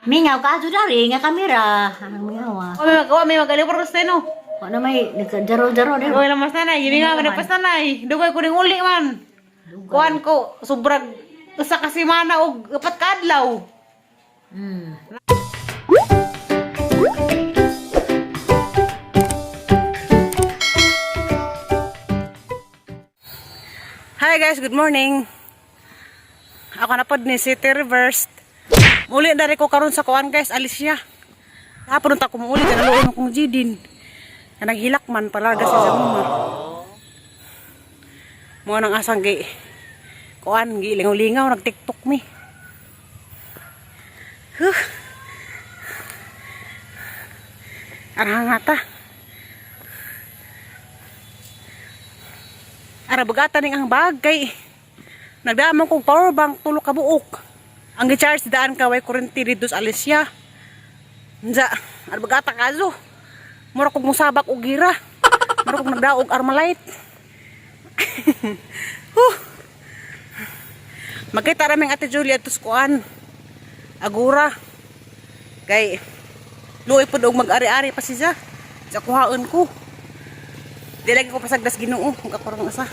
Mingaw ka dari nga kamera. Anong mingaw ah. May magaling pa rin no. Ano may nagjaro-jaro din. Uy, lamas nanay. Yun nga, managpas nanay. Dugay ko rin uli man. Kuhan ko, sobrang sa kasimana o apat kadlaw. Hi guys, good morning. Ako na po ni City Reversed. Muli dari ko karon sa kuan guys, alis siya. Hapon ta ko muli kana luon kong jidin. Kanang hilak man palaga sa mama. Mo nang asang gi kuan gi lingaw-lingaw nag TikTok mi. Arangata. Ara bagata ning ang bagay. Nagdamang kong power bank tulo ka buok. Ang gi-charge daan ka way kurente dito sa Alicia. Nja, ara bagata kazo. Mura kog musabak og gira. Mura kog nagdaog Armalite. Makita raming Ate Julia tus kuan. Agura. Kay luoy pud og mag-ari-ari pa siya. Sa kuhaon ko. Di lagi ko pasagdas Ginoo kung kakurang asa.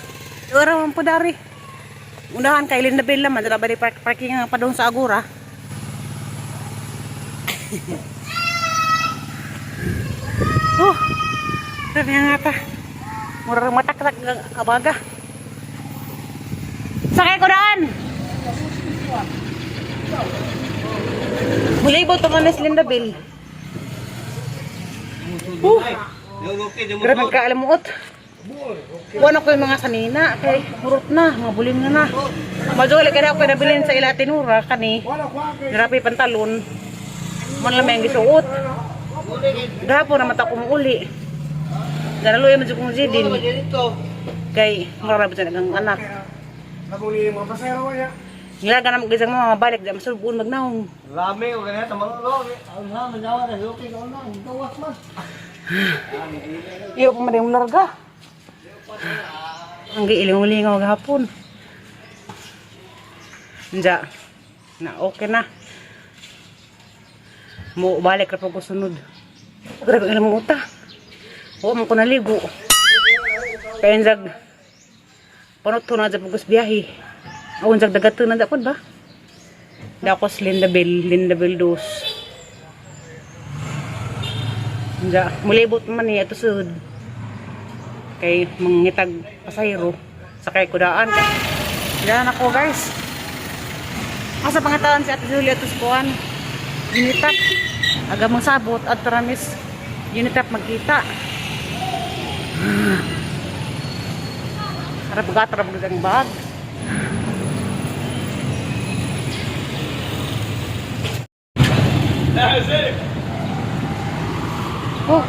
Ora man po dari. Unahan kay Linda Bella man dala bali parking nga pa doon sa Agura. Sabi nga ta. Murang matak-tak kabaga. Sakay ko daan. Mulay ba ito manas Linda Bell? Grabe ka alamuot. Wala ko yung mga sanina. Kay murot na. Mga buling na na. Majuli kaya ako nabilin sa ila tinura. Kani. Grabe pantalon. Manlamay ang gisuot. Gapo naman ako muli. Ganalo yung madyok mong jidin. Kay marami sa nagang anak. Nilaga naman gisang mga balik. Diyan masulbuon magnaong. Rame o ganyan, tamang ulo. Ang naman nawa na, okay ka na, gawas man. Iyo pa madayong larga. Ang giiling-ulingaw maghapon. Diyan. Na okay na. Mo balik ra pag sunod. Grabe ang ilang uta. Oo man ko naligo. Kaya njag panot to na dyan pagkas biyahe. Ako njag dagato na dapod ba? Dakos Linda Bell dos. Njag mulibot man niya ito sud. Kay mangitag pasayro. Sakay ko daan. Diyan ako guys. Asa pangatawan si Ate Julia Tuskuan. Unitap. Aga mong sabot at taramis. Unitap magkita. Harap gatarap ng bag. Oh.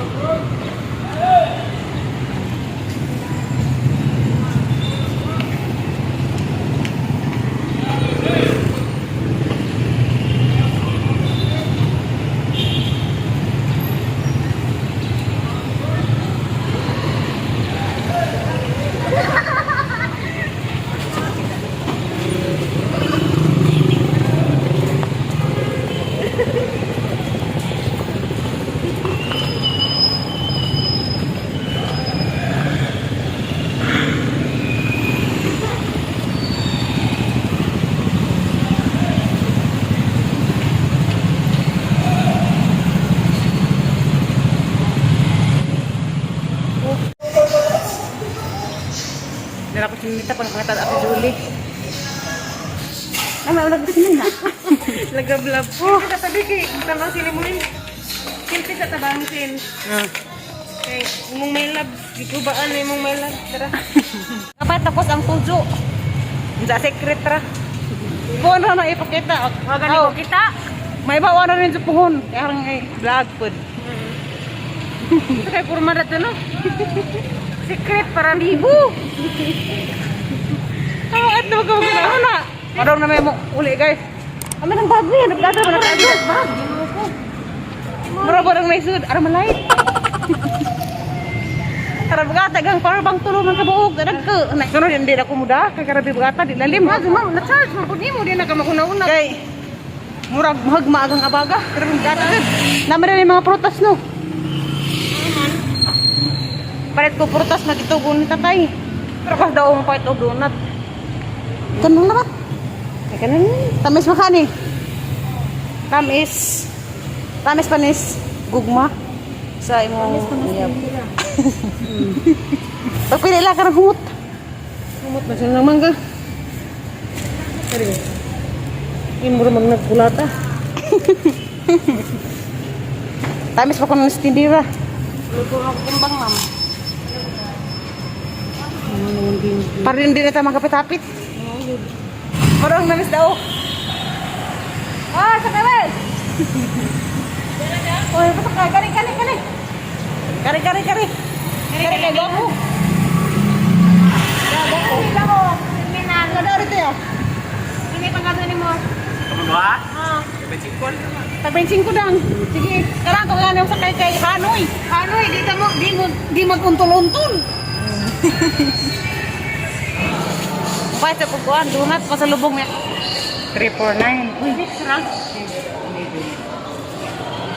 Nalapos yung nita pa nakakata Ate Julie. Ano, nagbisin na. Lagablab. Oh, katabi kay tanong sila mo rin. Simple sa tabang sin. Okay, mong may lab. Di ko ba ano yung mong may lab. Tara. Kapag tapos ang tujo. Sa secret ra. Buwan na na ipakita. Wagan ko kita. May bawa na rin sa puhon. Kaya harang ay vlog food. Kaya puro marat no? Secret para libo. At na magkabagin na. Parang na may uli guys. Amin ang bag niya. Nagdada ba na tayo? Bag. Mura ba may sud? Armalite. Karab gata gang para bang tulong ng kabuog. Nagka. Sunod hindi na kumuda. Kay karab gata di lalim. Ma'am, na-charge mo. Pwede mo din na kamakunauna. Kay Murag mahagma agang abaga. Pero gatan. Naman rin yung mga prutas no. Palit ko prutas na gitugon ni tatay. Pero kas daw mo pa ito donut. Kanang naman. Ay kanan. Tamis makani. Tamis. Tamis panis. Gugma. Sa imong iyab. Pagpili lang ka ng humot. Humot na siya ng mangga. Sorry. Imuro mag nagkulata. Tamis pa ko ng stindira. Luto na ko kumbang, ma'am. Parin din ito magkapit-hapit. Marang namis daw. Ah, sa kawin! Uy, pasok ka. Kari. Kari kay Goku. Goku. Minago daw rito ya. Ini pangkatani mo. Kamu doa? Ah. Becikon. Tag-bensin ko dang. Sige, karang ko nga sa kay Hanoy. Hanoy, di maguntol-untol. Pwede sa pagkuhan, donut, pasalubong niya. 349. Uy, sarang.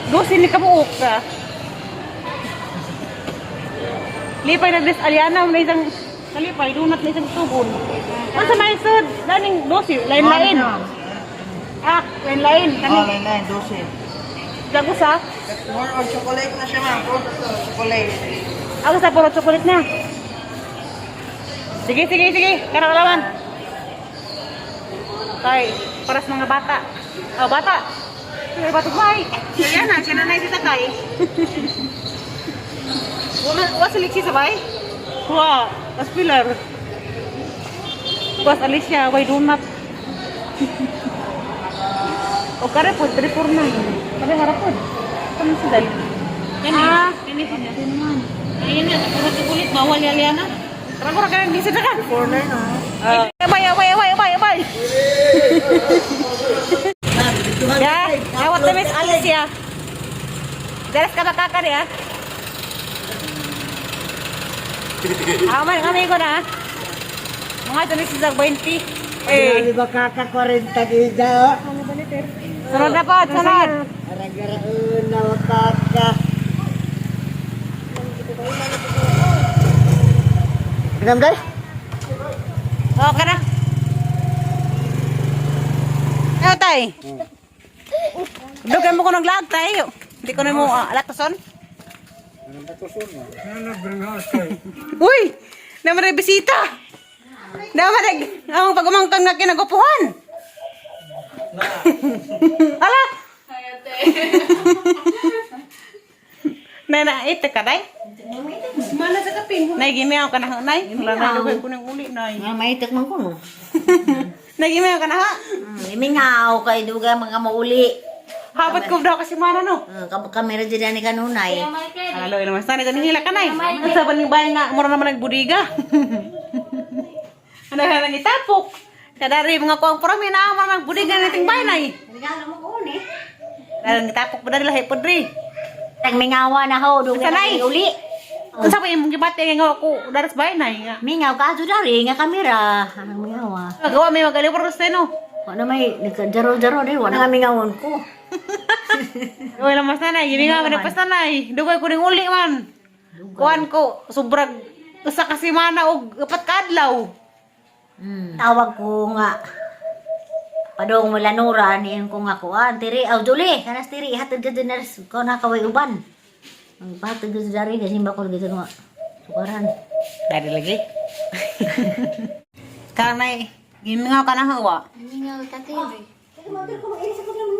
Dosin ni kamuok ka. Lipay na des Aliana, may isang kalipay, donut na isang tugon. Ang sa may sud, daning dosi, lain-lain. Ah, lain-lain. Lain-lain, 12. Gago sa? More on chocolate na siya, ma'am. Chocolate. Ako sa puro chocolate na. Sige. Karang lawan. Tay, paras mga bata. Oh, bata. Ay, bata bay. Siya na si tatay. Wala siliksi sabay? Wah, as pilar. Buas Alicia, way donut. O kare po, 349. Kare harap po. Kamu sudah. Ini sini. Ayun na, puro chocolate bawal Aliana. Kurang kan di sini kan? 49 na. Abay. Ya, lewat temis Alicia. Beres kakak ya. Aman kami ko na. Mga tulis sa 20. Di ba kakak 40 gida? Sunod na po, sunod. Arag-araon na kakak. Pinam guys? Okay na. Ano tay? Dugan mo ko ng lag tayo. Hindi ko na mo latason. Uy! Naman na bisita! Naman ang pag-umangkang na kinagupuhan! Ala! Ite ka, day? Mana sa kapin? Nay, gimiyaw ka na ha, nay? Wala na lugay ko ng uli, nay. Maitik man ko no. Nagimiyaw ka na ha? Imingaw kay duga mga mauli. Habat ko daw kasi mana no? Kamera dyan ni kanunay. Halo, naman sa nito nihila ka, nay. Sa baning bayan nga, mura naman nagbudiga. Ano na lang itapok? Kadari mga kuwang promi na naman nagbudiga na iting bayan, nay. Regalo mo ko ni. Dalang itapok ba dali lahi podri? Tagmingawa na ho duga Sanay. na uli. Kung sa yung gibate nga ako daras bayan, nay. Mingaw ka dari nga kamera. Ang mingawa. Magawa may magali por no. Wala may jaro-jaro din wala nga mingawon ko. Wala mas nanay, hindi nga man pas nanay. Dugay ko ning uli man. Kuan ko sobrang usa ka semana og 4 ka adlaw. Tawag ko nga padong mulanuran niyan ko nga kuan tiri aw duli kanas tiri hatid ka din ko na kaway uban. Ang patid ka dari kasi bakol gitu nga sukaran. Dari lagi. Kanay, gimingaw ka na hawa. Mingaw ka tiri.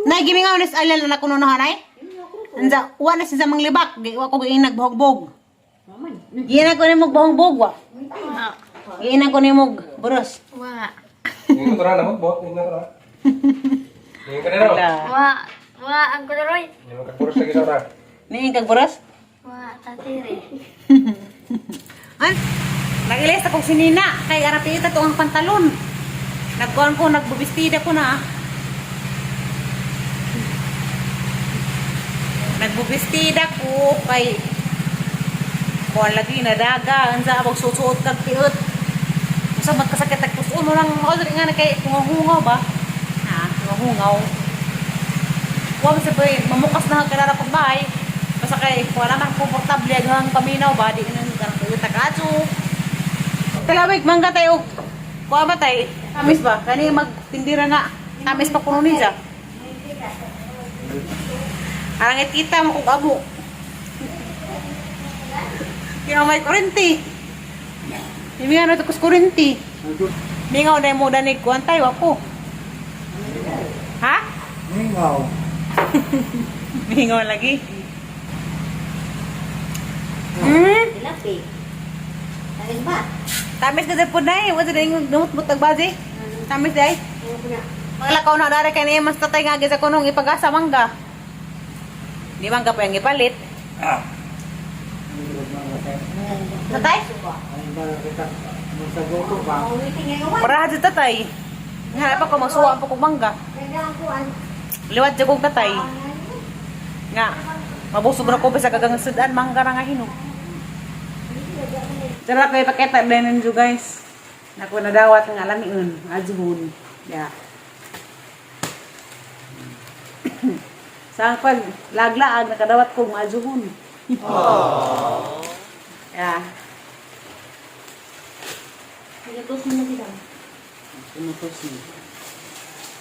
Nay gimingaw nis alal na kuno na nay. Anza wa na sa manglibak, di wa ko giinag buhog-bog. Giinag ko ni mog buhog-bog wa. Giinag ko ni mog buros. Wa. Yung kotoran na mo, bot. Yung kotoran. Yung kanero. Wa ang koloy. Yung kagpuros lagi sa ora. Ni kag buros? Wa tatiri. An, nagilis akong sinina kay arapita to ang pantalon. Nagkuhan ko, nagbubistida ko na. Nagbubistida ko kay kuhan lagi na daga. Ansa abang susuot kag tiot. Masa magkasakit nagpusun mo lang. Ako nga na kay hungaw ba? Ha, hungaw. Huwag sa boy, mamukas na kanara pag bahay. Basta kay, wala na komportable hanggang paminaw ba? Di na karang Toyota Katsu. Talawig, mangga tayo. Kuha ba tayo? Tamis ba? Kani magtindira nga. Tamis pa kuno niya. Arangit kita mo kung abo. Kaya may kurente. Hindi nga na ito kus kurente. Hindi nga na mo danig kuhan tayo ako. Ha? Mingaw. Mingaw lagi. Tilapi. Tamis ba? Tamis ka po na eh. Wala na yung gamot-butag bazi. Tamis day. Mga lakaw na dari kaya mas tatay nga sa kunong ipag-asa mangga. Di mangga pa yung ipalit. Tatay? Ay ba kita magsagoto ba? Para sa tatay. Nga pa ko magsuwa pa kong mangga. Liwat siya kong tatay. Nga. Mabusog na ko ba sa gagang sudan mangga na nga hinog. Sarap kayo pakita din nyo guys. Naku nadawat ng alamiun. Ajuhun. Yeah. Sa pag laglaag nakadawat ko maajuhun. Yeah. Pinutos mo na sila. Pinutos niya.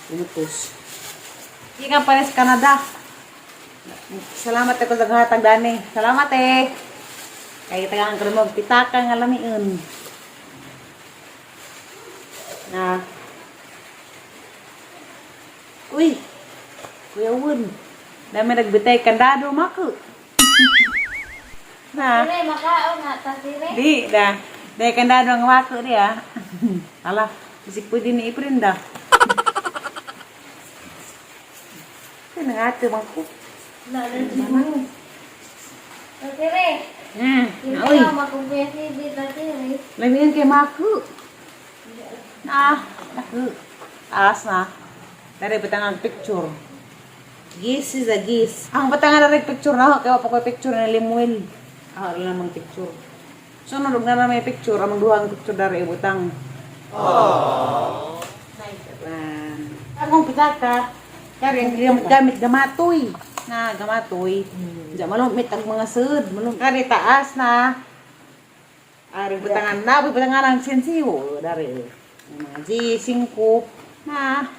Pinutos. Hindi ka pa rin sa Canada. Salamat ako sa gahatag dani. Salamat eh. Kaya tagang ko mo pitaka nga lamiun. Na. Uy. Kuya Wun. Dami nagbitay kandado mako. Na. Tire, makaon nga. Tire. Di, da. Dahil kandado ang mako niya. Ala, isip pwede ni iprinda. Kaya nangato mako. Tire. Hmm. Hindi Uy. ka makumpiyasi di tire. Lamihan kay mako. Na, naku. Aas na. Dari batangan picture. Gis is a gis. Ang batangan na rin picture na. Kaya pa ko picture na limuel. Ah, wala namang picture. So, nung na may picture, amang duhang picture dari ibutang. Oh. Akong pitaka. Kaya yung gamit gamatoy. Na, gamatoy. Diyan malumit ang mga sud. Kaya taas na. Ari batangan na. Batangan ng sensiyo. Dari. Mga G5 na.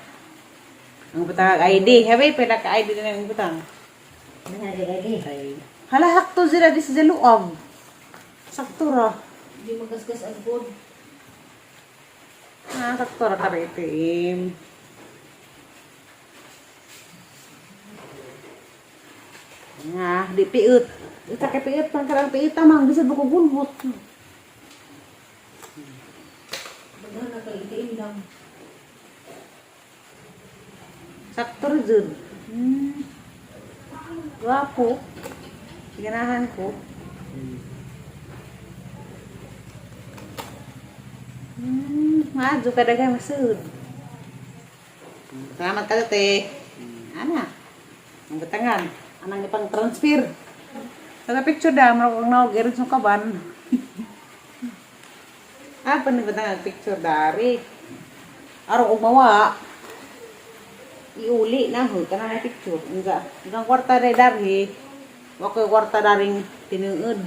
Ang butang ID. Habi, pala ka ID na yung butang. Hala, sakto sila di sa luog. Sakto ra. Hindi magasgas ang good. Sakto ra karitim. Nga, di piut. Ita ka piut, man karang piut tamang. Bisa ba ko gulbot. Baghan na kalitiin lang. Sakto ra jud. Wapo. Ganahan ko. Maju ka dagay masud. Salamat ka te. Ana. Ang batangan. Anang ipang transfer. Sa picture da, marang nawag irin sa kaban. Apa ni batangan picture dari? Araw umawa. Iuli na ho, kanang picture. Ang kwarta dari. Wako kwarta daring tinuod.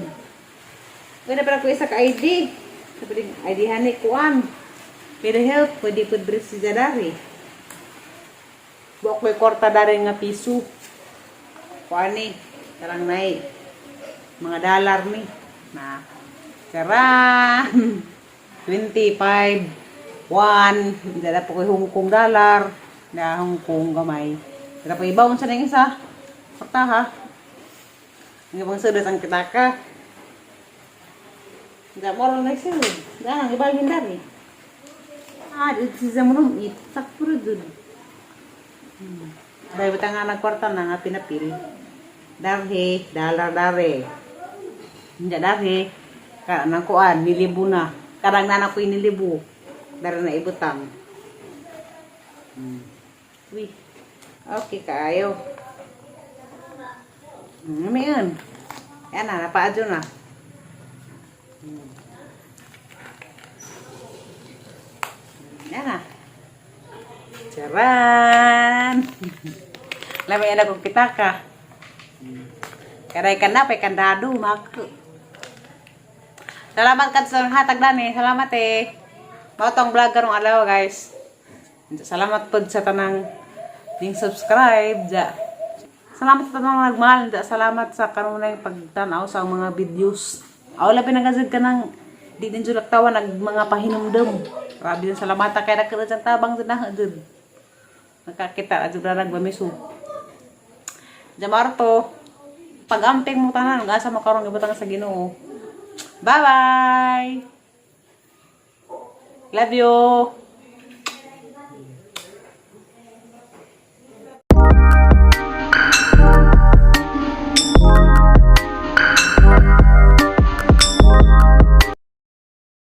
Pwede pala ko isa ka ID. Sabi ID hani kuan. Pwede help, pwede po bris si dari. Wako kwarta daring nga piso. Kuan ni, karang nai. Mga dollar ni. Na, karang 25, 1, dala po kay Hong Kong dollar. Na Hong Kong gamay. Dala po ibawon sa nang isa. Kwarta ha. Nga bang sudas ang kitaka. Nga moral na siya. Nga, ibagin dari. Dito siya mo nung sakpuro dun. Dahil batang nga nagkwarta na nga pinapil. Darhe, dalar dare. Hindi darhe. Karang kuan, nilibo na. Karang nanak ko inilibo. Dari na ibutang. Uy. Okay, kaayo. Ngayon. Yan na, napaadyo na. Yan na. Charan! Lamay na kong pitaka. Karay ka na, pay kandado, mako. Salamat ka sa hatag dani. Salamat eh. Mautong vlog karong alaw, guys. Salamat po sa tanang ding subscribe. Ja. Salamat sa tanang nagmahal. Ja. Salamat sa kanunay pagtanaw sa mga videos. Aw labi nagazid ka ng di din julak tawa nag mga pahinumdum. Grabe din salamat kay nakita sa tabang din na dun. Nakakita adto ra nagbamisu. Jamarto pag-amping mo tanan asa makarong ibutang sa Ginoo. Bye-bye. Love you.